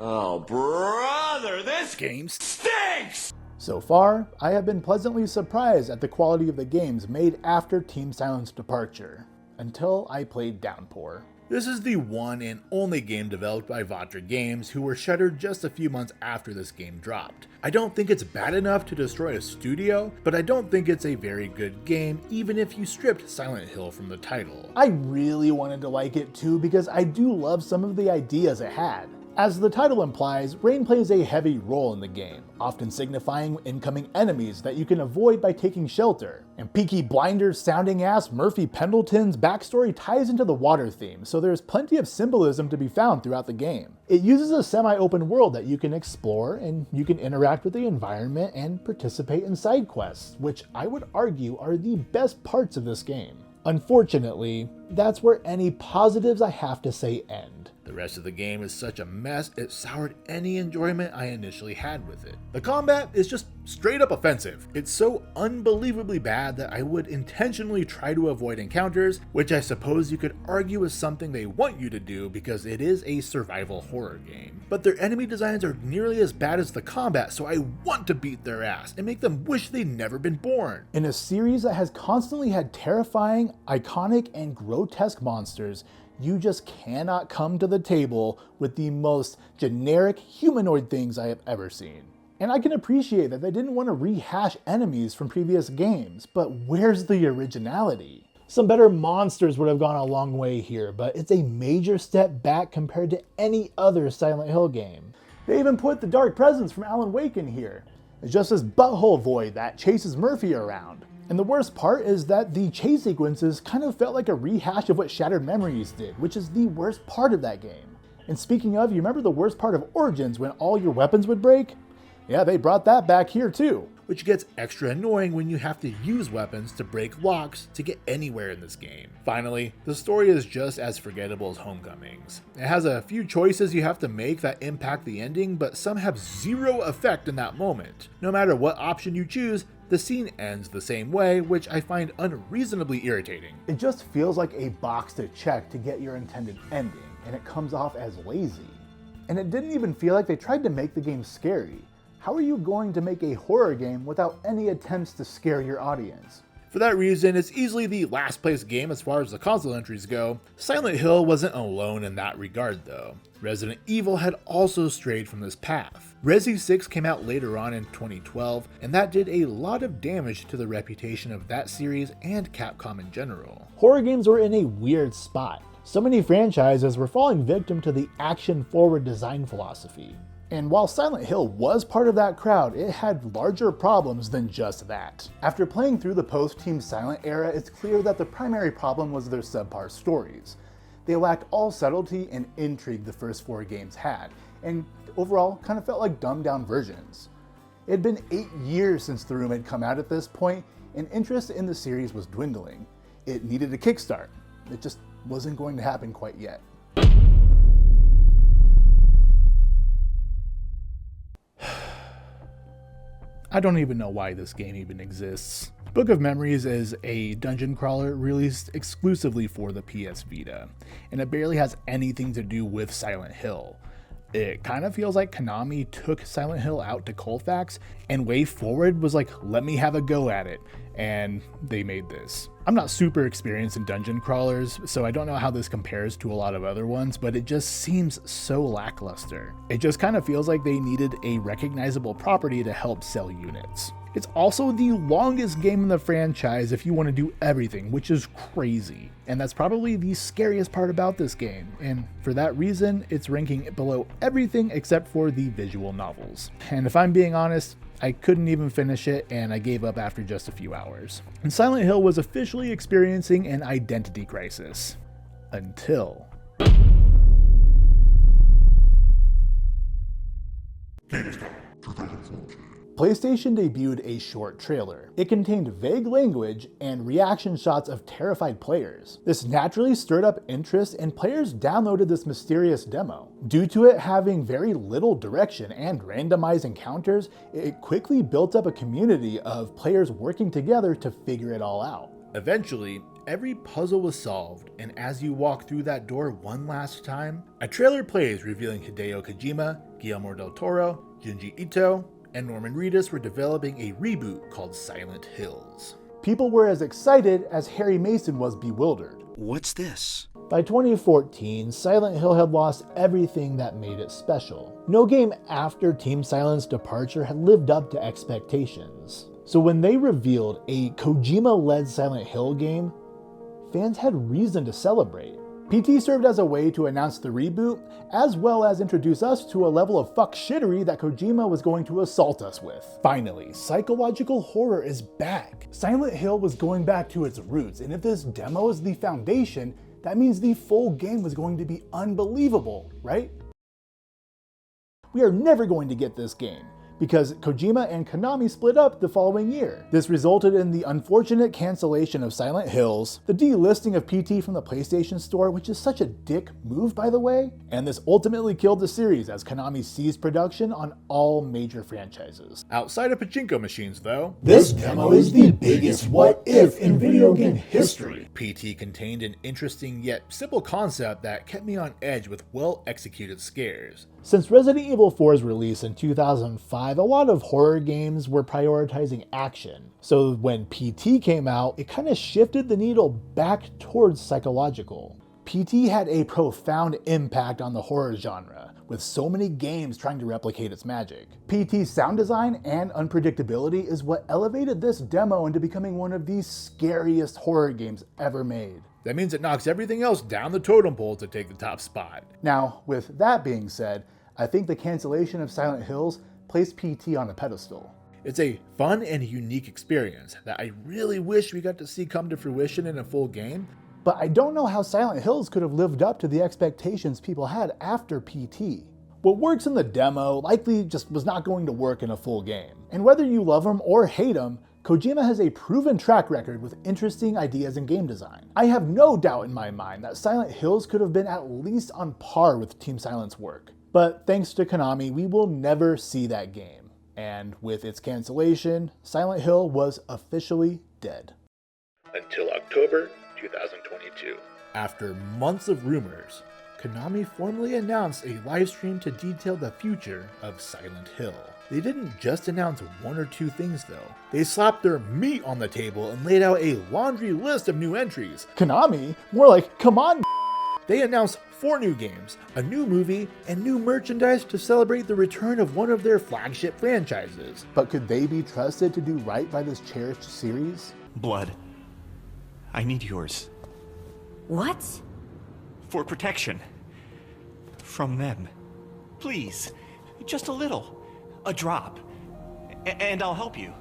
Speaker 7: Oh, brother, this game stinks!
Speaker 1: So far, I have been pleasantly surprised at the quality of the games made after Team Silent's departure, until I played Downpour.
Speaker 8: This is the one and only game developed by Vatra Games, who were shuttered just a few months after this game dropped. I don't think it's bad enough to destroy a studio, but I don't think it's a very good game, even if you stripped Silent Hill from the title.
Speaker 1: I really wanted to like it too, because I do love some of the ideas it had. As the title implies, rain plays a heavy role in the game, often signifying incoming enemies that you can avoid by taking shelter. And Peaky Blinders sounding ass Murphy Pendleton's backstory ties into the water theme, so there's plenty of symbolism to be found throughout the game. It uses a semi-open world that you can explore, and you can interact with the environment and participate in side quests, which I would argue are the best parts of this game. Unfortunately, that's where any positives I have to say end.
Speaker 8: The rest of the game is such a mess, it soured any enjoyment I initially had with it. The combat is just straight up offensive. It's so unbelievably bad that I would intentionally try to avoid encounters, which I suppose you could argue is something they want you to do because it is a survival horror game. But their enemy designs are nearly as bad as the combat, so I want to beat their ass and make them wish they'd never been born.
Speaker 1: In a series that has constantly had terrifying, iconic, and grotesque monsters, you just cannot come to the table with the most generic humanoid things I have ever seen. And I can appreciate that they didn't want to rehash enemies from previous games, but where's the originality? Some better monsters would have gone a long way here, but it's a major step back compared to any other Silent Hill game. They even put the Dark Presence from Alan Wake in here. It's just this butthole void that chases Murphy around. And the worst part is that the chase sequences kind of felt like a rehash of what Shattered Memories did, which is the worst part of that game. And speaking of, you remember the worst part of Origins when all your weapons would break? Yeah, they brought that back here too.
Speaker 8: Which gets extra annoying when you have to use weapons to break locks to get anywhere in this game. Finally, the story is just as forgettable as Homecoming's. It has a few choices you have to make that impact the ending, but some have zero effect in that moment. No matter what option you choose, the scene ends the same way, which I find unreasonably irritating.
Speaker 1: It just feels like a box to check to get your intended ending, and it comes off as lazy. And it didn't even feel like they tried to make the game scary. How are you going to make a horror game without any attempts to scare your audience?
Speaker 8: For that reason, it's easily the last place game as far as the console entries go. Silent Hill wasn't alone in that regard though. Resident Evil had also strayed from this path. Resi 6 came out later on in 2012, and that did a lot of damage to the reputation of that series and Capcom in general.
Speaker 1: Horror games were in a weird spot. So many franchises were falling victim to the action-forward design philosophy. And while Silent Hill was part of that crowd, it had larger problems than just that. After playing through the post-Team Silent era, it's clear that the primary problem was their subpar stories. They lacked all subtlety and intrigue the first 4 games had, and overall kind of felt like dumbed down versions. It had been 8 years since the room had come out at this point, and interest in the series was dwindling. It needed a kickstart. It just wasn't going to happen quite yet. I don't even know why this game even exists. Book of Memories is a dungeon crawler released exclusively for the PS Vita, and it barely has anything to do with Silent Hill. It kind of feels like Konami took Silent Hill out to Colfax, and WayForward was like, let me have a go at it, and they made this. I'm not super experienced in dungeon crawlers, so I don't know how this compares to a lot of other ones, but it just seems so lackluster. It just kind of feels like they needed a recognizable property to help sell units. It's also the longest game in the franchise if you want to do everything, which is crazy. And that's probably the scariest part about this game, and for that reason, it's ranking below everything except for the visual novels. And if I'm being honest, I couldn't even finish it, and I gave up after just a few hours. And Silent Hill was officially experiencing an identity crisis. Until... PlayStation debuted a short trailer. It contained vague language and reaction shots of terrified players. This naturally stirred up interest, and players downloaded this mysterious demo. Due to it having very little direction and randomized encounters, it quickly built up a community of players working together to figure it all out.
Speaker 8: Eventually, every puzzle was solved, and as you walk through that door one last time, a trailer plays revealing Hideo Kojima, Guillermo del Toro, Junji Ito, and Norman Reedus were developing a reboot called Silent Hills.
Speaker 1: People were as excited as Harry Mason was bewildered.
Speaker 2: What's this?
Speaker 1: By 2014, Silent Hill had lost everything that made it special. No game after Team Silent's departure had lived up to expectations. So when they revealed a Kojima-led Silent Hill game, fans had reason to celebrate. PT served as a way to announce the reboot, as well as introduce us to a level of fuck-shittery that Kojima was going to assault us with. Finally, psychological horror is back. Silent Hill was going back to its roots, and if this demo is the foundation, that means the full game was going to be unbelievable, right? We are never going to get this game, because Kojima and Konami split up the following year. This resulted in the unfortunate cancellation of Silent Hills, the delisting of PT from the PlayStation Store, which is such a dick move by the way, and this ultimately killed the series as Konami ceased production on all major franchises.
Speaker 8: Outside of pachinko machines though,
Speaker 1: This demo is the biggest what if in video game history.
Speaker 8: PT contained an interesting yet simple concept that kept me on edge with well-executed scares.
Speaker 1: Since Resident Evil 4's release in 2005, a lot of horror games were prioritizing action. So when PT came out, it kind of shifted the needle back towards psychological. PT had a profound impact on the horror genre, with so many games trying to replicate its magic. PT's sound design and unpredictability is what elevated this demo into becoming one of the scariest horror games ever made.
Speaker 8: That means it knocks everything else down the totem pole to take the top spot.
Speaker 1: Now, with that being said, I think the cancellation of Silent Hills placed PT on a pedestal.
Speaker 8: It's a fun and unique experience that I really wish we got to see come to fruition in a full game.
Speaker 1: But I don't know how Silent Hills could have lived up to the expectations people had after PT. What works in the demo likely just was not going to work in a full game. And whether you love him or hate him, Kojima has a proven track record with interesting ideas in game design. I have no doubt in my mind that Silent Hills could have been at least on par with Team Silent's work. But thanks to Konami, we will never see that game. And with its cancellation, Silent Hill was officially dead.
Speaker 8: Until October 2022. After months of rumors, Konami formally announced a livestream to detail the future of Silent Hill. They didn't just announce one or two things though. They slapped their meat on the table and laid out a laundry list of new entries.
Speaker 1: Konami? More like, come on.
Speaker 8: They announced 4 new games, a new movie, and new merchandise to celebrate the return of one of their flagship franchises.
Speaker 1: But could they be trusted to do right by this cherished series?
Speaker 2: Blood. I need yours.
Speaker 3: What?
Speaker 9: for protection. From them. Please, just a little. A drop. And I'll help you.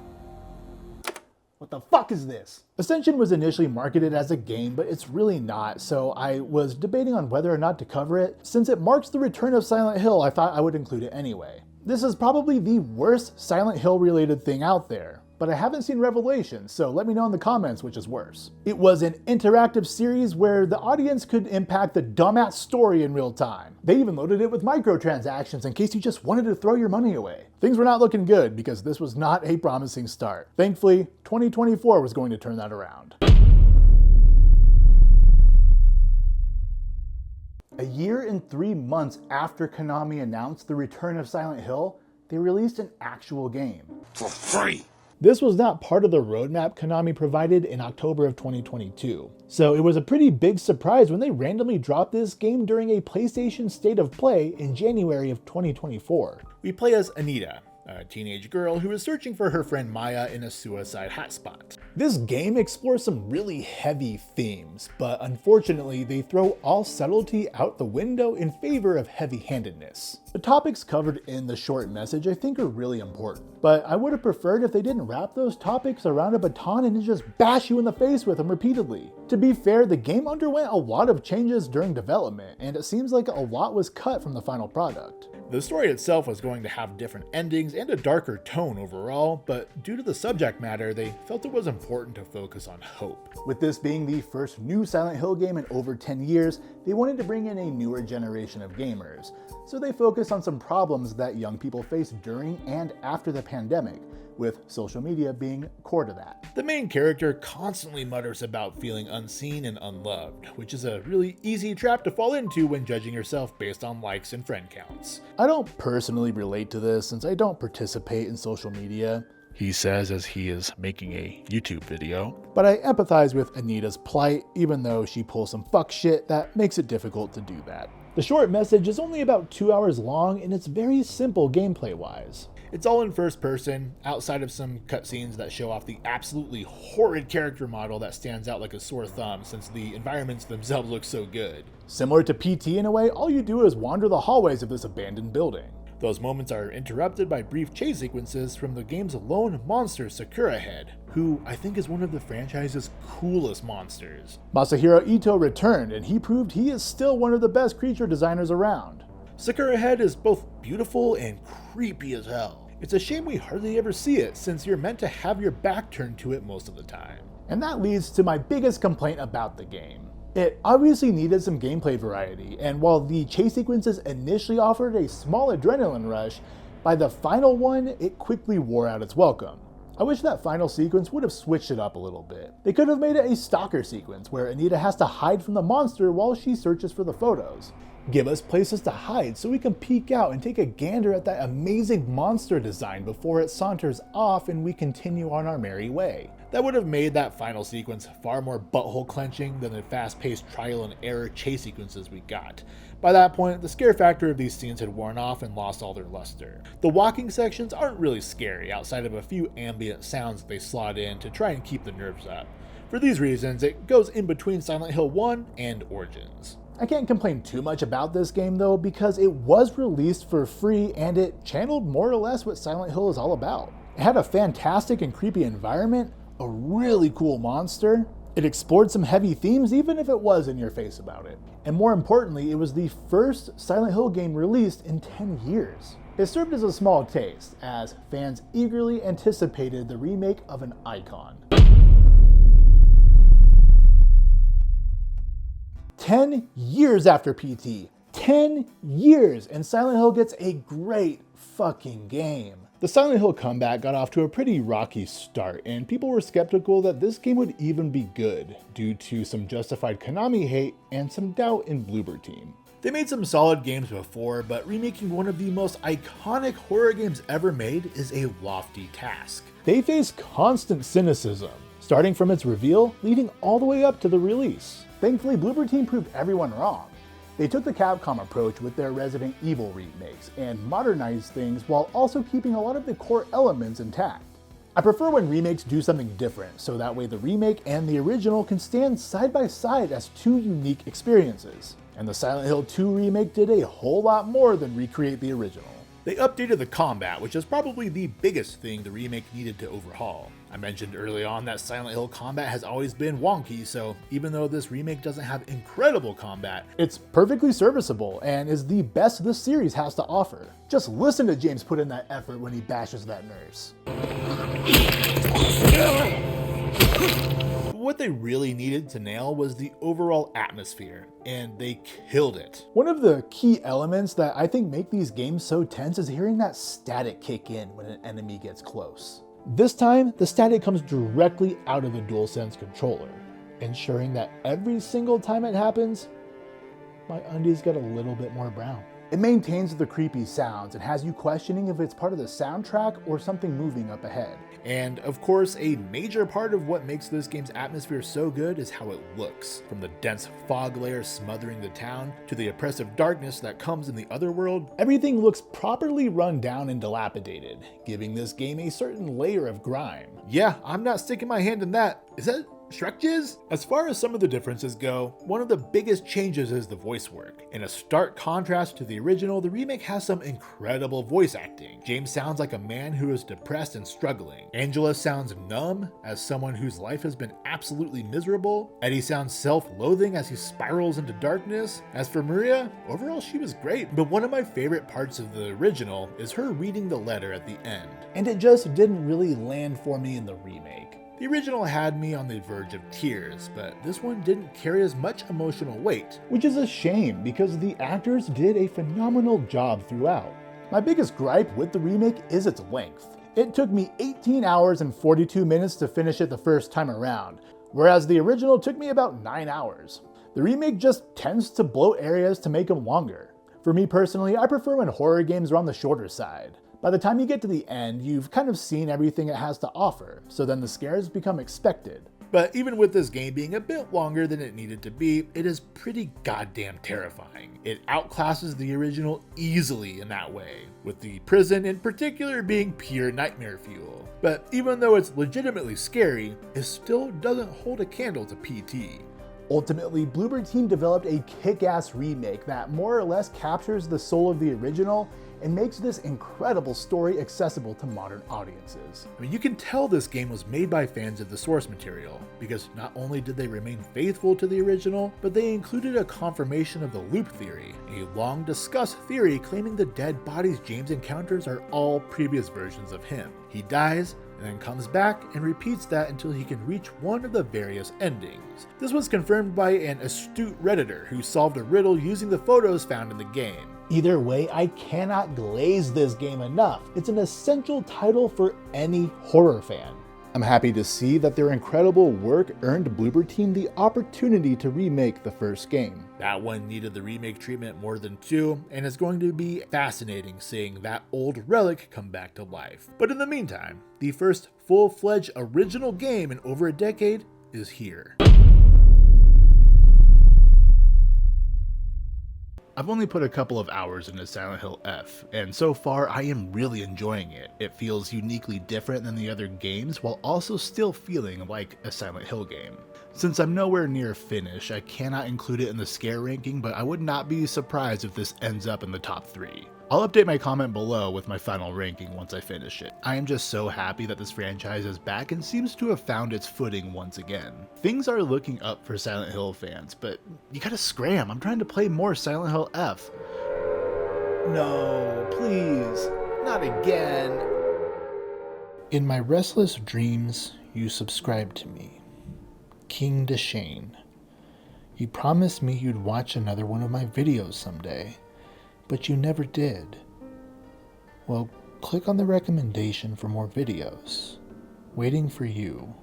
Speaker 1: What the fuck is this? Ascension was initially marketed as a game, but it's really not, so I was debating on whether or not to cover it. Since it marks the return of Silent Hill, I thought I would include it anyway. This is probably the worst Silent Hill related thing out there, but I haven't seen Revelations, so let me know in the comments which is worse. It was an interactive series where the audience could impact the dumbass story in real time. They even loaded it with microtransactions in case you just wanted to throw your money away. Things were not looking good because this was not a promising start. Thankfully, 2024 was going to turn that around. A year and 3 months after Konami announced the return of Silent Hill, they released an actual game.
Speaker 7: For free!
Speaker 1: This was not part of the roadmap Konami provided in October of 2022. So it was a pretty big surprise when they randomly dropped this game during a PlayStation State of Play in January of 2024.
Speaker 8: We play as Anita, a teenage girl who is searching for her friend Maya in a suicide hotspot.
Speaker 1: This game explores some really heavy themes, but unfortunately they throw all subtlety out the window in favor of heavy-handedness. The topics covered in the short message I think are really important, but I would have preferred if they didn't wrap those topics around a baton and just bash you in the face with them repeatedly. To be fair, the game underwent a lot of changes during development, and it seems like a lot was cut from the final product.
Speaker 8: The story itself was going to have different endings and a darker tone overall, but due to the subject matter, they felt it was important to focus on hope.
Speaker 1: With this being the first new Silent Hill game in over 10 years, they wanted to bring in a newer generation of gamers. So they focused on some problems that young people face during and after the pandemic, with social media being core to that.
Speaker 8: The main character constantly mutters about feeling unseen and unloved, which is a really easy trap to fall into when judging yourself based on likes and friend counts.
Speaker 1: I don't personally relate to this since I don't participate in social media,
Speaker 8: He says as he is making a YouTube video.
Speaker 1: but I empathize with Anita's plight, even though she pulls some fuck shit that makes it difficult to do that. The short message is only about 2 hours long and it's very simple gameplay wise.
Speaker 8: It's all in first person, outside of some cutscenes that show off the absolutely horrid character model that stands out like a sore thumb since the environments themselves look so good.
Speaker 1: Similar to PT in a way, all you do is wander the hallways of this abandoned building.
Speaker 8: Those moments are interrupted by brief chase sequences from the game's lone monster, Sakura Head, who I think is one of the franchise's coolest monsters.
Speaker 1: Masahiro Ito returned and he proved he is still one of the best creature designers around.
Speaker 8: Sakura Head is both beautiful and creepy as hell. It's a shame we hardly ever see it since you're meant to have your back turned to it most of the time.
Speaker 1: And that leads to my biggest complaint about the game. It obviously needed some gameplay variety, and while the chase sequences initially offered a small adrenaline rush, by the final one, it quickly wore out its welcome. I wish that final sequence would have switched it up a little bit. They could have made it a stalker sequence where Anita has to hide from the monster while she searches for the photos. Give us places to hide so we can peek out and take a gander at that amazing monster design before it saunters off and we continue on our merry way.
Speaker 8: That would have made that final sequence far more butthole clenching than the fast-paced trial and error chase sequences we got. By that point, the scare factor of these scenes had worn off and lost all their luster. The walking sections aren't really scary outside of a few ambient sounds that they slot in to try and keep the nerves up. For these reasons, it goes in between Silent Hill 1 and Origins.
Speaker 1: I can't complain too much about this game though because it was released for free and it channeled more or less what Silent Hill is all about. It had a fantastic and creepy environment, a really cool monster, it explored some heavy themes even if it was in your face about it, and more importantly, it was the first Silent Hill game released in 10 years. It served as a small taste, as fans eagerly anticipated the remake of an icon. 10 years after PT. 10 years, and Silent Hill gets a great fucking game. The Silent Hill comeback got off to a pretty rocky start, and people were skeptical that this game would even be good, due to some justified Konami hate and some doubt in Bloober Team.
Speaker 8: They made some solid games before, but remaking one of the most iconic horror games ever made is a lofty task.
Speaker 1: They face constant cynicism, starting from its reveal, leading all the way up to the release. Thankfully, Bloober Team proved everyone wrong. They took the Capcom approach with their Resident Evil remakes and modernized things while also keeping a lot of the core elements intact. I prefer when remakes do something different, so that way the remake and the original can stand side by side as two unique experiences. And the Silent Hill 2 remake did a whole lot more than recreate the original.
Speaker 8: They updated the combat, which is probably the biggest thing the remake needed to overhaul. I mentioned early on that Silent Hill combat has always been wonky, so even though this remake doesn't have incredible combat,
Speaker 1: it's perfectly serviceable and is the best this series has to offer. Just listen to James put in that effort when he bashes that nurse.
Speaker 8: what they really needed to nail was the overall atmosphere, and they killed it.
Speaker 1: One of the key elements that I think make these games so tense is hearing that static kick in when an enemy gets close. This time, the static comes directly out of the DualSense controller, ensuring that every single time it happens, my undies get a little bit more brown. It maintains the creepy sounds and has you questioning if it's part of the soundtrack or something moving up ahead.
Speaker 8: And of course, a major part of what makes this game's atmosphere so good is how it looks. From the dense fog layer smothering the town to the oppressive darkness that comes in the other world,
Speaker 1: everything looks properly run down and dilapidated, giving this game a certain layer of grime.
Speaker 8: Yeah, I'm not sticking my hand in that. Is that Shrek jizz? As far as some of the differences go, one of the biggest changes is the voice work. In a stark contrast to the original, the remake has some incredible voice acting. James sounds like a man who is depressed and struggling. Angela sounds numb, as someone whose life has been absolutely miserable. Eddie sounds self-loathing as he spirals into darkness. As for Maria, overall she was great, but one of my favorite parts of the original is her reading the letter at the end.
Speaker 1: And it just didn't really land for me in the remake.
Speaker 8: The original had me on the verge of tears, but this one didn't carry as much emotional weight.
Speaker 1: Which is a shame because the actors did a phenomenal job throughout. My biggest gripe with the remake is its length. It took me 18 hours and 42 minutes to finish it the first time around, whereas the original took me about 9 hours. The remake just tends to bloat areas to make them longer. For me personally, I prefer when horror games are on the shorter side. By the time you get to the end, you've kind of seen everything it has to offer, so then the scares become expected.
Speaker 8: But even with this game being a bit longer than it needed to be, it is pretty goddamn terrifying. It outclasses the original easily in that way, with the prison in particular being pure nightmare fuel. But even though it's legitimately scary, it still doesn't hold a candle to PT.
Speaker 1: Ultimately, Bloober Team developed a kick-ass remake that more or less captures the soul of the original and makes this incredible story accessible to modern audiences.
Speaker 8: I mean, you can tell this game was made by fans of the source material, because not only did they remain faithful to the original, but they included a confirmation of the loop theory, a long discussed theory claiming the dead bodies James encounters are all previous versions of him. He dies, and then comes back and repeats that until he can reach one of the various endings. This was confirmed by an astute Redditor who solved a riddle using the photos found in the game.
Speaker 1: Either way, I cannot glaze this game enough. It's an essential title for any horror fan. I'm happy to see that their incredible work earned Bloober Team the opportunity to remake the first game.
Speaker 8: That one needed the remake treatment more than two, and it's going to be fascinating seeing that old relic come back to life. But in the meantime, the first full-fledged original game in over a decade is here. I've only put a couple of hours into Silent Hill F, and so far I am really enjoying it. It feels uniquely different than the other games, while also still feeling like a Silent Hill game. Since I'm nowhere near finish, I cannot include it in the scare ranking, but I would not be surprised if this ends up in the top 3. I'll update my comment below with my final ranking once I finish it. I am just so happy that this franchise is back and seems to have found its footing once again. Things are looking up for Silent Hill fans, but you gotta scram. I'm trying to play more Silent Hill F. No, please, not again. In my restless dreams, you subscribed to me. King Deschain. You promised me you'd watch another one of my videos someday, but you never did. Well, click on the recommendation for more videos. Waiting for you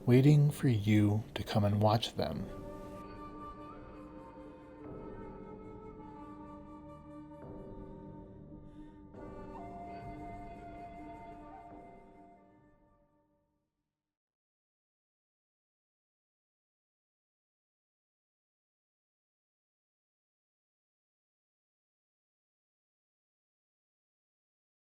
Speaker 8: to come and watch them.